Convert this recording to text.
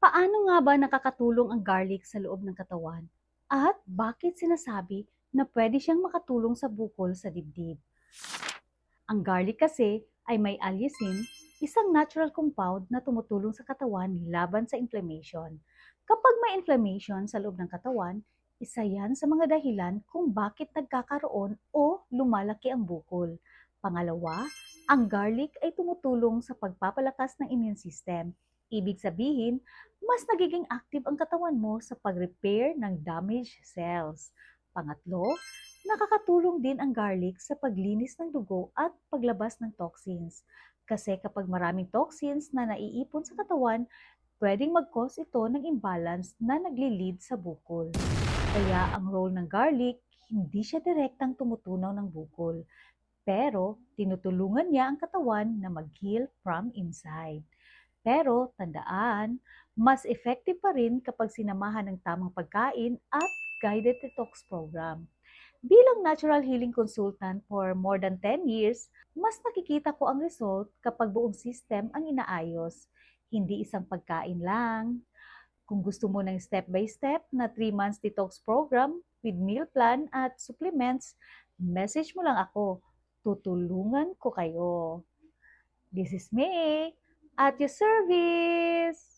Paano nga ba nakakatulong ang garlic sa loob ng katawan? At bakit sinasabi na pwede siyang makatulong sa bukol sa dibdib? Ang garlic kasi ay may allicin, isang natural compound na tumutulong sa katawan laban sa inflammation. Kapag may inflammation sa loob ng katawan, isa yan sa mga dahilan kung bakit nagkakaroon o lumalaki ang bukol. Pangalawa, ang garlic ay tumutulong sa pagpapalakas ng immune system. Ibig sabihin, mas nagiging active ang katawan mo sa pag-repair ng damaged cells. Pangatlo, nakakatulong din ang garlic sa paglinis ng dugo at paglabas ng toxins. Kasi kapag maraming toxins na naiipon sa katawan, pwedeng mag-cause ito ng imbalance na nagli-lead sa bukol. Kaya ang role ng garlic, hindi siya direktang tumutunaw ng bukol, pero tinutulungan niya ang katawan na mag-heal from inside. Pero tandaan, mas effective pa rin kapag sinamahan ng tamang pagkain at guided detox program. Bilang natural healing consultant for more than 10 years, mas nakikita ko ang result kapag buong system ang inaayos, hindi isang pagkain lang. Kung gusto mo ng step-by-step na 3 months detox program with meal plan at supplements, message mo lang ako. Tutulungan ko kayo. This is May at your service!